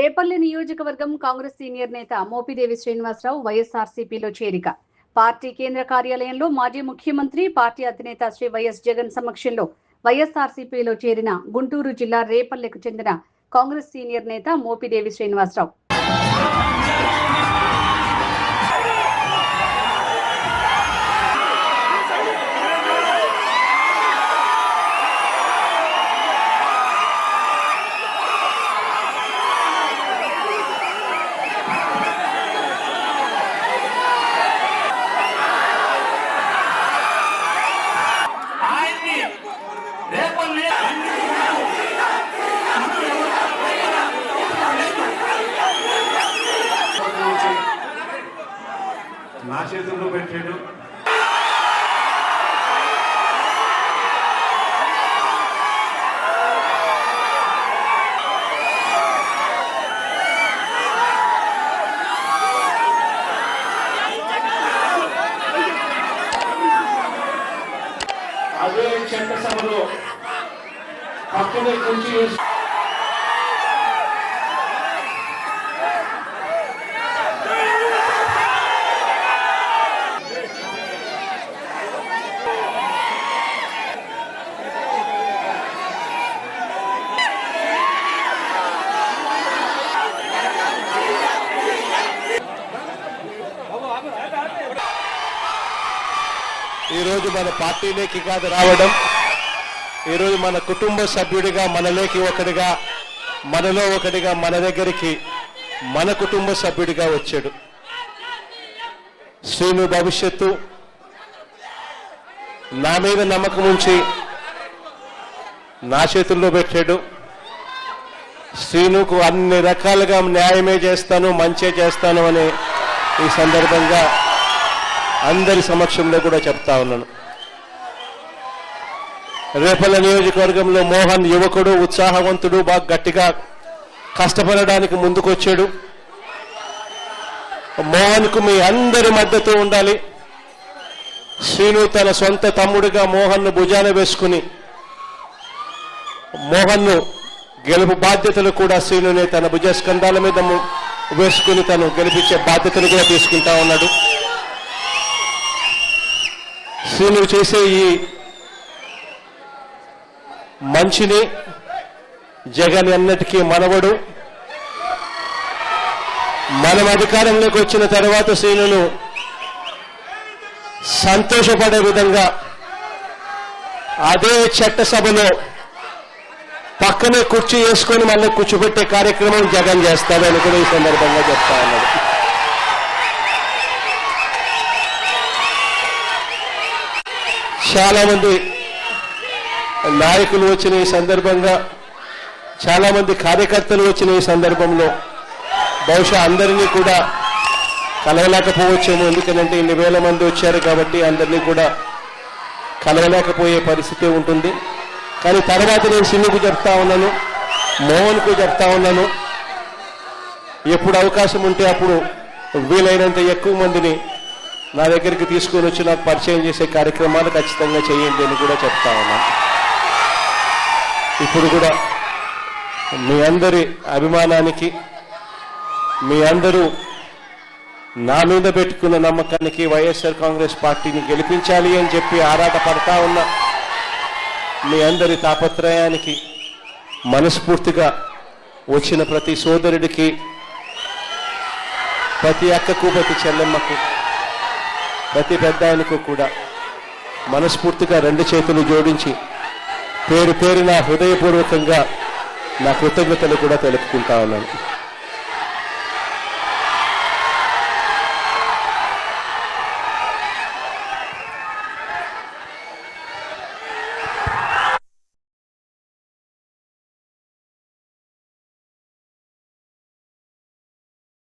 రేపల్లి నియోజకవర్గం కాంగ్రెస్ సీనియర్ నేత మోపిదేవి శ్రీనివాసరావు వైఎస్ఆర్సీపీలో చేరిక. పార్టీ కేంద్ర కార్యాలయంలో మాజీ ముఖ్యమంత్రి, పార్టీ అధినేత శ్రీ వైఎస్ జగన్ సమక్షంలో వైఎస్ఆర్సీపీలో చేరిన గుంటూరు జిల్లా రేపల్లెకు చెందిన కాంగ్రెస్ సీనియర్ నేత మోపిదేవి శ్రీనివాసరావు. నా చేతుల్లో పెట్టాడు. అదే చట్టసభలో పక్కనే కూర్చి ఈరోజు మన పార్టీలోకి కాదు రావడం, ఈరోజు మన కుటుంబ సభ్యుడిగా, మనలోకి ఒకటిగా, మనలో ఒకటిగా, మన దగ్గరికి మన కుటుంబ సభ్యుడిగా వచ్చాడు. శ్రీను భవిష్యత్తు నా మీద నమ్మకం ఉంచి నా చేతుల్లో పెట్టాడు. శ్రీనుకు అన్ని రకాలుగా న్యాయమే చేస్తాను, మంచే చేస్తాను అని ఈ సందర్భంగా అందరి సమక్షంలో కూడా చెప్తా ఉన్నాను. రేపల్ల నియోజకవర్గంలో మోహన్ యువకుడు, ఉత్సాహవంతుడు, బాగా గట్టిగా కష్టపడడానికి ముందుకొచ్చాడు. మోహన్కు మీ అందరి మద్దతు ఉండాలి. శ్రీను తన సొంత తమ్ముడిగా మోహన్ను భుజాన వేసుకుని మోహన్ను గెలుపు బాధ్యతలు కూడా శ్రీనునే తన భుజస్కంధాల మీద వేసుకుని తను గెలిపించే బాధ్యతలు కూడా తీసుకుంటా ఉన్నాడు. శ్రీను చేసే ఈ మంచిని జగన్ అన్నిటికీ మనవడు. మనం అధికారంలోకి వచ్చిన తర్వాత శ్రీనును సంతోషపడే విధంగా అదే చట్టసభలో పక్కనే కుర్చీ వేసుకొని మళ్ళీ కూర్చోబెట్టే కార్యక్రమం జగన్ చేస్తాడని కూడా ఈ సందర్భంగా చెప్తా ఉన్నాడు. చాలా మంది నాయకులు వచ్చిన ఈ సందర్భంగా, చాలా మంది కార్యకర్తలు వచ్చిన ఈ సందర్భంలో బహుశా అందరినీ కూడా కలవలేకపోవచ్చేమో. ఎందుకంటే ఇన్ని వేల మంది వచ్చారు కాబట్టి అందరినీ కూడా కలవలేకపోయే పరిస్థితి ఉంటుంది. కానీ తర్వాత నేను సిన్నుకు చెప్తా ఉన్నాను, మోహన్కు చెప్తా ఉన్నాను, ఎప్పుడు అవకాశం ఉంటే అప్పుడు వీలైనంత ఎక్కువ మందిని నా దగ్గరికి తీసుకొని వచ్చి నాకు పరిచయం చేసే కార్యక్రమాలు ఖచ్చితంగా చేయండి అని కూడా చెప్తా ఉన్నాను. ఇప్పుడు కూడా మీ అందరి అభిమానానికి, మీ అందరూ నా మీద పెట్టుకున్న నమ్మకానికి, వైఎస్ఆర్ కాంగ్రెస్ పార్టీని గెలిపించాలి అని చెప్పి ఆరాట పడతా ఉన్న మీ అందరి తాపత్రయానికి మనస్ఫూర్తిగా వచ్చిన ప్రతి సోదరుడికి, ప్రతి అక్కకు, ప్రతి చెల్లెమ్మకు, ప్రతి పెద్ద ఆయనకు కూడా మనస్ఫూర్తిగా రెండు చేతులు జోడించి పేరు పేరున హృదయపూర్వకంగా నా కృతజ్ఞతలు కూడా తెలుపుకుంటా ఉన్నాను.